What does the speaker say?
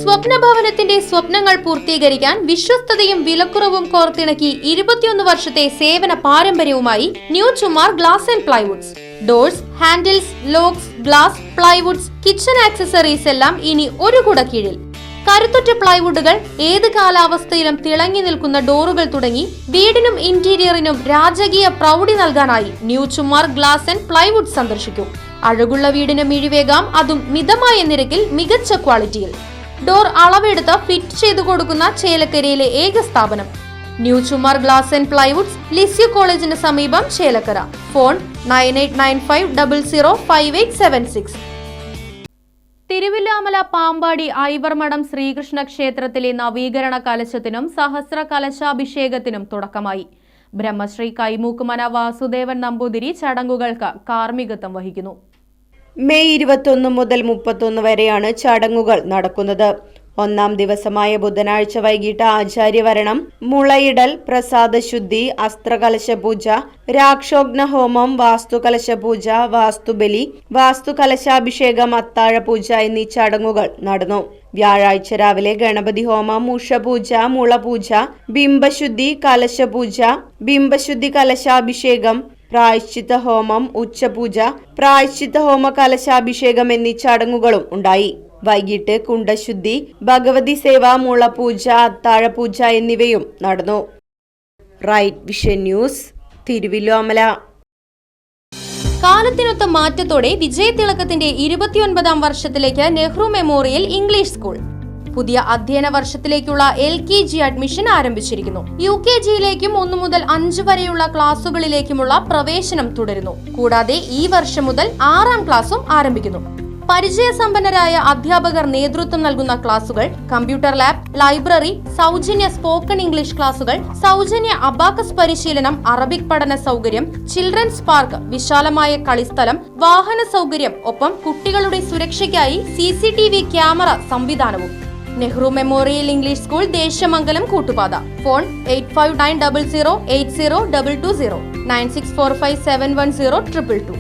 സ്വപ്നഭവനത്തിന്റെ സ്വപ്നങ്ങൾ പൂർത്തീകരിക്കാൻ വിശ്വസ്തതയും വിലക്കുറവും കോർത്തിണക്കി 21 വർഷത്തെ സേവന പാരമ്പര്യവുമായി new Chumar glass and plywoods. Doors, handles, locks, glass, plywoods, kitchen accessories എല്ലാം ഇനി ഒരു കുട കീഴിൽ. കരുത്തുറ്റ പ്ലൈവുഡുകൾ, ഏത് കാലാവസ്ഥയിലും തിളങ്ങി നിൽക്കുന്ന ഡോറുകൾ തുടങ്ങി വീടിനും ഇന്റീരിയറിനും രാജകീയ പ്രൗഢി നൽകാനായി new Chumar glass and plywood സന്ദർശിക്കൂ. അഴകുള്ള വീടിന് മിഴിവേകാം, അതും മിതമായ നിരക്കിൽ മികച്ച ക്വാളിറ്റിയിൽ. ഡോർ അളവെടുത്ത് ഫിറ്റ് ചെയ്തു കൊടുക്കുന്ന ചേലക്കരയിലെ ഏക സ്ഥാപനം new Chumar glass and plywoods, Lisieux കോളേജിന് സമീപം, ചേലക്കര. ഫോൺ 9895005876. തിരുവില്ലാമല പാമ്പാടി ഐവർമഠം ശ്രീകൃഷ്ണ ക്ഷേത്രത്തിലെ നവീകരണ കലശത്തിനും സഹസ്ര കലശാഭിഷേകത്തിനും തുടക്കമായി. ബ്രഹ്മശ്രീ കൈമൂക്കുമന വാസുദേവൻ നമ്പൂതിരി ചടങ്ങുകൾക്ക് കാർമ്മികത്വം വഹിക്കുന്നു. മെയ് 21 മുതൽ 31 വരെയാണ് ചടങ്ങുകൾ നടക്കുന്നത്. ഒന്നാം ദിവസമായ ബുധനാഴ്ച വൈകിട്ട് ആചാര്യവരണം, മുളയിടൽ, പ്രസാദശുദ്ധി, അസ്ത്രകലശപൂജ, രാക്ഷോഗ്നഹോമം, വാസ്തുകലശപൂജ, വാസ്തുബലി, വാസ്തുകലശാഭിഷേകം, അത്താഴപൂജ എന്നീ ചടങ്ങുകൾ നടന്നു. വ്യാഴാഴ്ച രാവിലെ ഗണപതി ഹോമം, ഉഷപൂജ, മുളപൂജ, ബിംബശുദ്ധി, കലശപൂജ, ബിംബശുദ്ധി കലശാഭിഷേകം, പ്രായശ്ചിത്ത ഹോമം, ഉച്ചപൂജ, പ്രായശ്ചിത്ത ഹോമ കലശാഭിഷേകം എന്നീ ചടങ്ങുകളും ഉണ്ടായി. വൈകിട്ട് കുണ്ടശുദ്ധി, ഭഗവതി സേവ, മുളപൂജ, അത്താഴപൂജ എന്നിവയും നടന്നു. Right Vision News, Thiruvilwamala. കാലത്തിനൊത്ത മാറ്റത്തോടെ വിജയതിളക്കത്തിന്റെ 29ാം വർഷത്തിലേക്ക് നെഹ്റു മെമ്മോറിയൽ ഇംഗ്ലീഷ് സ്കൂൾ. പുതിയ അധ്യയന വർഷത്തിലേക്കുള്ള LKG അഡ്മിഷൻ ആരംഭിച്ചിരിക്കുന്നു. UKGയിലേക്കും 1 മുതൽ 5 വരെയുള്ള ക്ലാസുകളിലേക്കുമുള്ള പ്രവേശനം തുടരുന്നു. കൂടാതെ ഈ വർഷം മുതൽ 6ാം ക്ലാസും ആരംഭിക്കുന്നു. പരിചയസമ്പന്നരായ അധ്യാപകർ നേതൃത്വം നൽകുന്ന ക്ലാസുകൾ, കമ്പ്യൂട്ടർ ലാബ്, ലൈബ്രറി, സൗജന്യ സ്പോക്കൺ ഇംഗ്ലീഷ് ക്ലാസുകൾ, സൗജന്യ അബാക്കസ് പരിശീലനം, അറബിക് പഠന സൗകര്യം, ചിൽഡ്രൻസ് പാർക്ക്, വിശാലമായ കളിസ്ഥലം, വാഹന സൗകര്യം, ഒപ്പം കുട്ടികളുടെ സുരക്ഷയ്ക്കായി CCTV ക്യാമറ സംവിധാനവും. Nehru memorial English school, Desamangalam, Koottupatha. Phone 8590080220 9645710222.